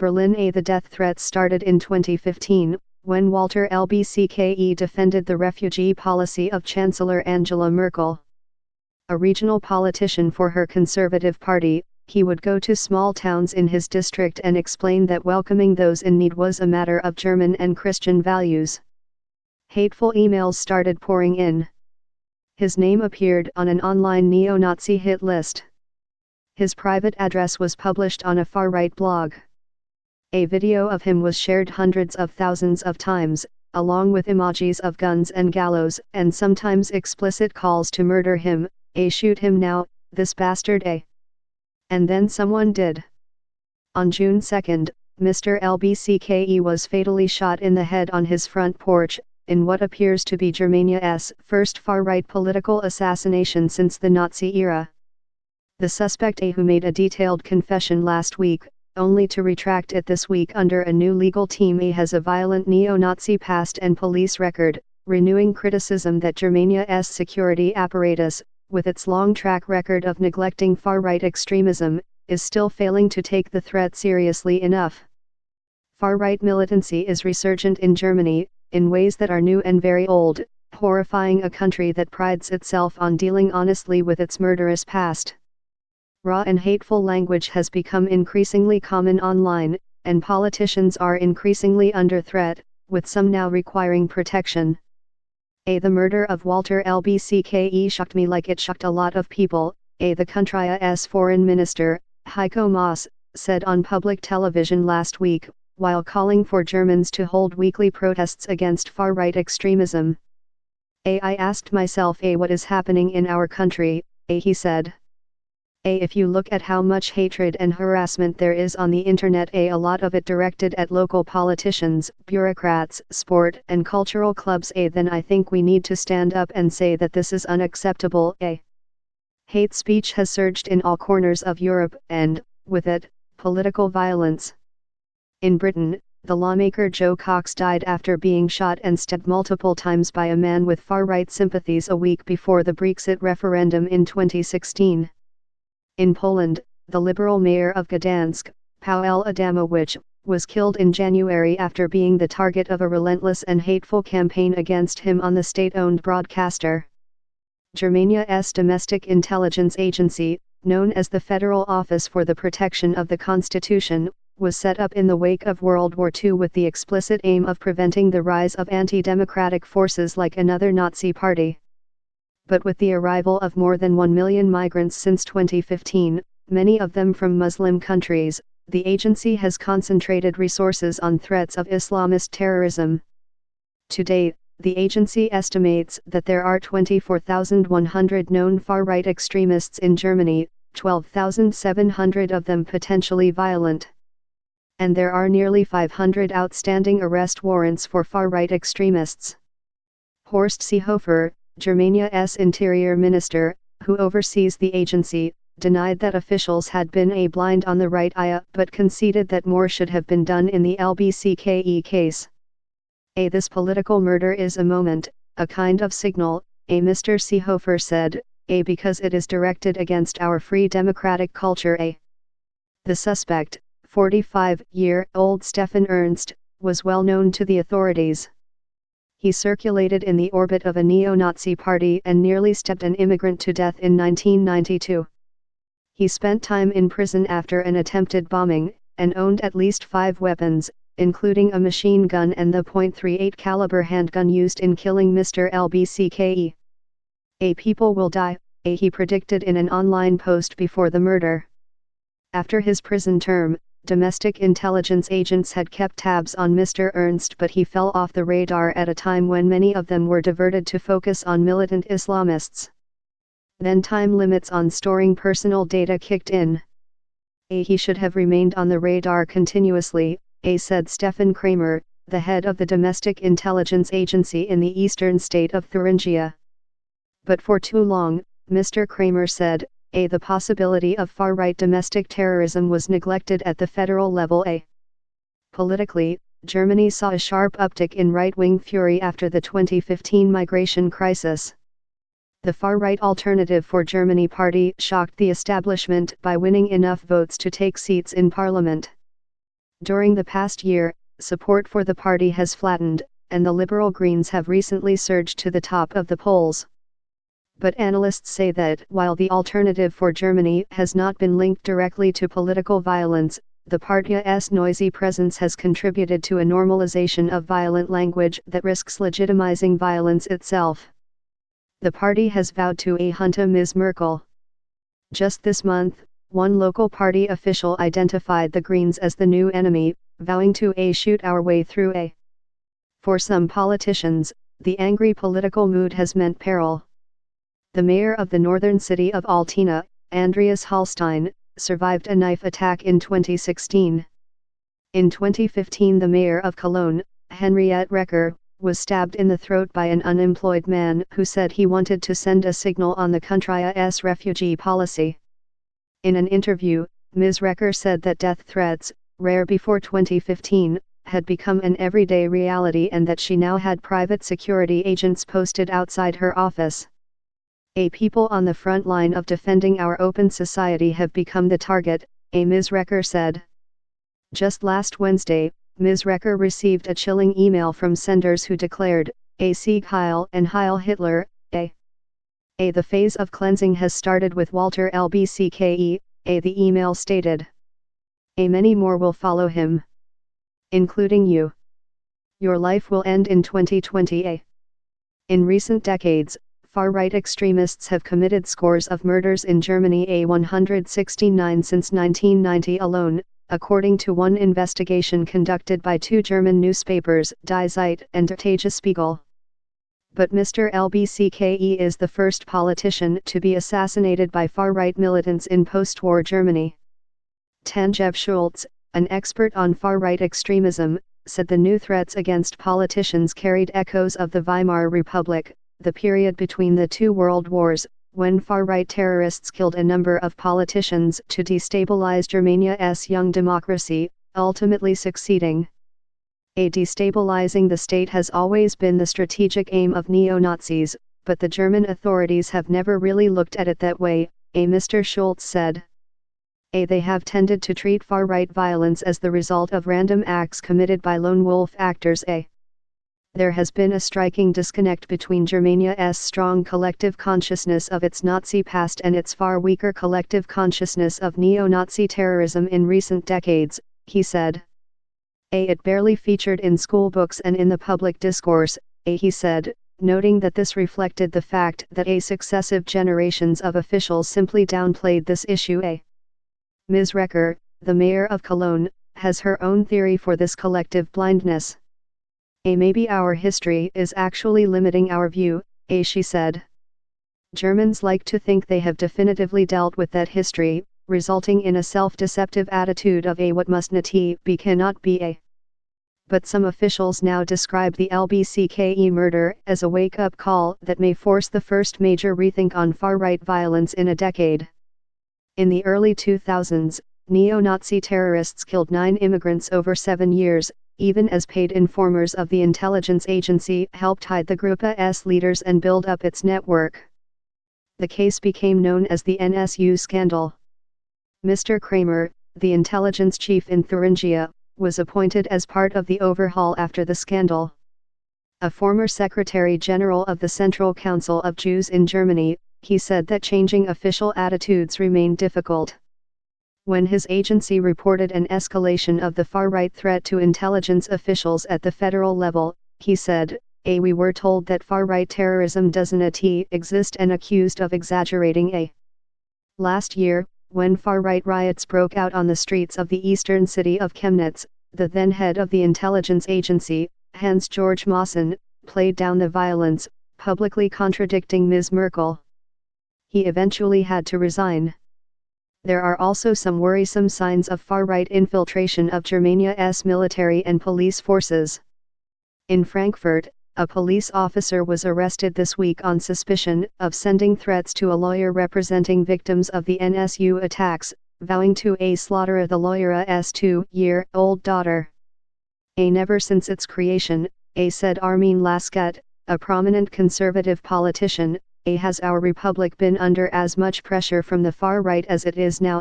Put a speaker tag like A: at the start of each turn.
A: Berlin. The death threats started in 2015, when Walter Lbcke defended the refugee policy of Chancellor Angela Merkel. A regional politician for her Conservative Party, he would go to small towns in his district and explain that welcoming those in need was a matter of German and Christian values. Hateful emails started pouring in. His name appeared on an online neo-Nazi hit list. His private address was published on a far-right blog. A video of him was shared hundreds of thousands of times, along with emojis of guns and gallows, and sometimes explicit calls to murder him, shoot him now, this bastard And then someone did. On June 2, Mr. Lbcke was fatally shot in the head on his front porch, in what appears to be Germania's first far-right political assassination since the Nazi era. The suspect, who made a detailed confession last week, only to retract it this week under a new legal team, has a violent neo-Nazi past and police record, renewing criticism that Germania's security apparatus, with its long track record of neglecting far-right extremism, is still failing to take the threat seriously enough. Far-right militancy is resurgent in Germany, in ways that are new and very old, horrifying a country that prides itself on dealing honestly with its murderous past. Raw and hateful language has become increasingly common online, and politicians are increasingly under threat, with some now requiring protection. The murder of Walter Lbcke shocked me like it shocked a lot of people, the country's foreign minister, Heiko Maas, said on public television last week, while calling for Germans to hold weekly protests against far-right extremism. I asked myself, what is happening in our country, he said. If you look at how much hatred and harassment there is on the internet, a lot of it directed at local politicians, bureaucrats, sport and cultural clubs, then I think we need to stand up and say that this is unacceptable. Hate speech has surged in all corners of Europe and, with it, political violence. In Britain, the lawmaker Joe Cox died after being shot and stabbed multiple times by a man with far-right sympathies a week before the Brexit referendum in 2016. In Poland, the liberal mayor of Gdansk, Paweł Adamowicz, was killed in January after being the target of a relentless and hateful campaign against him on the state-owned broadcaster. Germania's domestic intelligence agency, known as the Federal Office for the Protection of the Constitution, was set up in the wake of World War II with the explicit aim of preventing the rise of anti-democratic forces like another Nazi party. But with the arrival of more than 1 million migrants since 2015, many of them from Muslim countries, the agency has concentrated resources on threats of Islamist terrorism. Today, the agency estimates that there are 24,100 known far-right extremists in Germany, 12,700 of them potentially violent. And there are nearly 500 outstanding arrest warrants for far-right extremists. Horst Seehofer, Germania's interior minister, who oversees the agency, denied that officials had been blind on the right eye, but conceded that more should have been done in the Lbcke case. This political murder is a moment, a kind of signal, Mr. Seehofer said, because it is directed against our free democratic culture. The suspect, 45-year-old Stefan Ernst, was well known to the authorities. He circulated in the orbit of a neo-Nazi party and nearly stabbed an immigrant to death in 1992. He spent time in prison after an attempted bombing, and owned at least 5 weapons, including a machine gun and the .38 caliber handgun used in killing Mr. Lbcke. People will die, he predicted in an online post before the murder. After his prison term, domestic intelligence agents had kept tabs on Mr. Ernst, but he fell off the radar at a time when many of them were diverted to focus on militant Islamists. Then time limits on storing personal data kicked in. He should have remained on the radar continuously, said Stefan Kramer, the head of the domestic intelligence agency in the eastern state of Thuringia. But for too long, Mr. Kramer said, the possibility of far-right domestic terrorism was neglected at the federal level. Politically, Germany saw a sharp uptick in right-wing fury after the 2015 migration crisis. The far-right Alternative for Germany party shocked the establishment by winning enough votes to take seats in parliament. During the past year, support for the party has flattened, and the Liberal Greens have recently surged to the top of the polls. But analysts say that while the Alternative for Germany has not been linked directly to political violence, the party's noisy presence has contributed to a normalization of violent language that risks legitimizing violence itself. The party has vowed to hunt Ms. Merkel. Just this month, one local party official identified the Greens as the new enemy, vowing to shoot our way through . For some politicians, the angry political mood has meant peril. The mayor of the northern city of Altena, Andreas Hallstein, survived a knife attack in 2016. In 2015, the mayor of Cologne, Henriette Recker, was stabbed in the throat by an unemployed man who said he wanted to send a signal on the country's refugee policy. In an interview, Ms. Recker said that death threats, rare before 2015, had become an everyday reality and that she now had private security agents posted outside her office. People on the front line of defending our open society have become the target, Ms. Recker said. Just last Wednesday, Ms. Recker received a chilling email from senders who declared, Sieg Heil and Heil Hitler, the phase of cleansing has started with Walter Lbcke, the email stated. Many more will follow him. Including you. Your life will end in 2020. In recent decades, far-right extremists have committed scores of murders in Germany, 169 since 1990 alone, according to one investigation conducted by two German newspapers, Die Zeit and Der Tagesspiegel. But Mr. Lbcke is the first politician to be assassinated by far-right militants in post-war Germany. Tanjev Schulz, an expert on far-right extremism, said the new threats against politicians carried echoes of the Weimar Republic, the period between the two world wars, when far-right terrorists killed a number of politicians to destabilize Germany's young democracy, ultimately succeeding. Destabilizing the state has always been the strategic aim of neo-Nazis, but the German authorities have never really looked at it that way, Mr. Schulz said. They have tended to treat far-right violence as the result of random acts committed by lone wolf actors. There has been a striking disconnect between Germany's strong collective consciousness of its Nazi past and its far weaker collective consciousness of neo-Nazi terrorism in recent decades, he said. It barely featured in school books and in the public discourse, he said, noting that this reflected the fact that successive generations of officials simply downplayed this issue. Ms. Recker, the mayor of Cologne, has her own theory for this collective blindness. Maybe our history is actually limiting our view, she said. Germans like to think they have definitively dealt with that history, resulting in a self-deceptive attitude of what must not be cannot be. But some officials now describe the Lbcke murder as a wake-up call that may force the first major rethink on far-right violence in a decade. In the early 2000s, neo-Nazi terrorists killed 9 immigrants over 7 years, even as paid informers of the intelligence agency helped hide the group's leaders and build up its network. The case became known as the NSU scandal. Mr. Kramer, the intelligence chief in Thuringia, was appointed as part of the overhaul after the scandal. A former Secretary General of the Central Council of Jews in Germany, he said that changing official attitudes remained difficult. When his agency reported an escalation of the far-right threat to intelligence officials at the federal level, he said, we were told that far-right terrorism doesn't exist and accused of exaggerating. Last year, when far-right riots broke out on the streets of the eastern city of Chemnitz, the then head of the intelligence agency, Hans-Georg Maassen, played down the violence, publicly contradicting Ms. Merkel. He eventually had to resign. There are also some worrisome signs of far-right infiltration of Germany's military and police forces. In Frankfurt, a police officer was arrested this week on suspicion of sending threats to a lawyer representing victims of the NSU attacks, vowing to slaughter the lawyer's 2-year-old daughter. Never since its creation, said Armin Lasket, a prominent conservative politician, has our republic been under as much pressure from the far right as it is now.